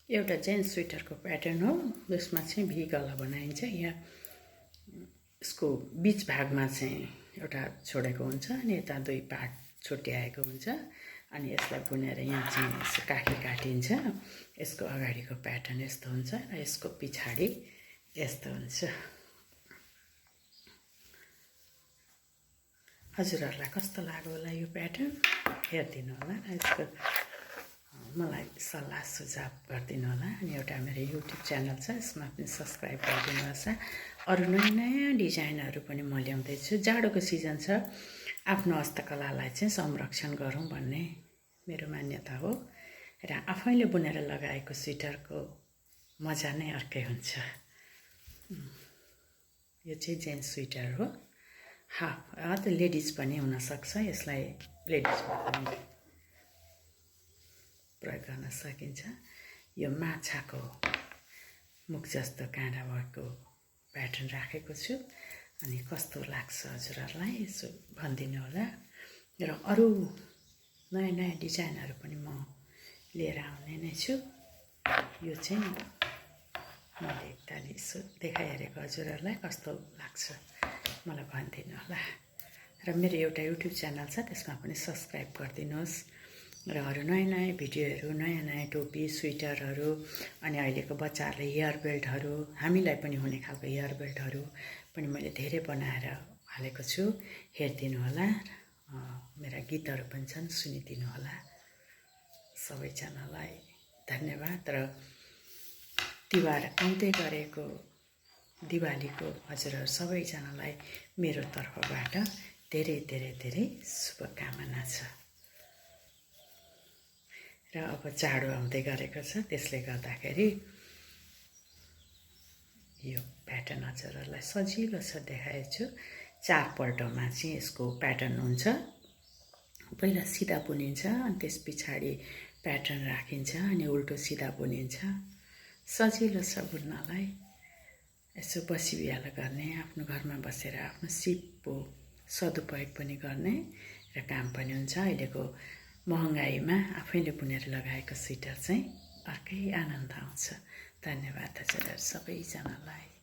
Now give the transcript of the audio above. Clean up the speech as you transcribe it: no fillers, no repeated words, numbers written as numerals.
एउटा gents स्वेटरको pattern हो। यसमा चाहिँ भी गला बनाइन्छ। यहाँ यसको बीच भागमा चाहिँ एउटा छोडेको हुन्छ अनि यता दुई पार्ट छुट्याएको हुन्छ अनि यसलाई बुनेर यहाँ चाहिँ यसो काखी काटिन्छ। यसको अगाडिको प्याटर्न यस्तो हुन्छ र यसको पछाडि यस्तो हुन्छ। हजुरहरूलाई कस्तो लाग्यो होला यो प्याटर्न हेरिदिनु होला र यसको मलाई सल्लाह सुझाव गरिदिनु होला। अनि एउटा मेरो युट्युब च्यानल छ, यसमा पनि सब्सक्राइब गरिदिनुहोस्। अरू नयाँ नयाँ डिजाइनहरू पनि म ल्याउँदैछु। जाडोको सिजन छ, आफ्नो हस्तकलालाई चाहिँ संरक्षण गरौँ भन्ने मेरो मान्यता हो र आफैले बुनेर लगाएको स्वेटरको मजा नै अर्कै हुन्छ। यो चाहिँ जेन्ट्स स्वेटर हो, हाफ त लेडिज पनि हुनसक्छ। यसलाई लेडिजमा पनि प्रयोग गर्न सकिन्छ। यो माछाको मुख जस्तो काँडा भएको प्याटर्न राखेको छु अनि कस्तो लाग्छ हजुरहरूलाई यसो भनिदिनु होला। र अरू नयाँ नयाँ डिजाइनहरू पनि म लिएर आउने नै छु। यो चाहिँ मैले एकतालि यसो देखाइहेरेको हजुरहरूलाई कस्तो लाग्छ मलाई भनिदिनु होला। र मेरो एउटा युट्युब च्यानल छ, त्यसमा पनि सब्सक्राइब गरिदिनुहोस्। र अरू नयाँ नयाँ भिडियोहरू, नयाँ नयाँ टोपी, स्वेटरहरू अनि अहिलेको बच्चाहरूले हेयर बेल्टहरू, हामीलाई पनि हुने खालको हेयर बेल्टहरू पनि मैले धेरै बनाएर हालेको छु। हेरिदिनु होला। मेरा गीतहरू पनि छन्, सुनिदिनु होला। सबैजनालाई धन्यवाद। र तिहार आउँदै गरेको दिवालीको हजुरहरू सबैजनालाई मेरो तर्फबाट धेरै धेरै धेरै शुभकामना छ। र अब चाडो आउँदै गरेको छ, त्यसले गर्दाखेरि यो प्याटर्न हजुरहरूलाई सजिलो छ देखाएछु। 4 पल्टमा चाहिँ यसको प्याटर्न हुन्छ। पहिला सिधा बुनिन्छ अनि त्यस पछाडि प्याटर्न राखिन्छ अनि उल्टो सिधा बुनिन्छ। सजिलो छ बुन्नलाई। यसो बसी बिहालो गर्ने, आफ्नो घरमा बसेर आफ्नो सिपको सदुपयोग पनि गर्ने र काम पनि हुन्छ। अहिलेको महँगाईमा आफैले बुनेर लगाएको स्वेटर चाहिँ अर्कै आनन्द आउँछ। धन्यवाद हजुरहरू सबैजनालाई।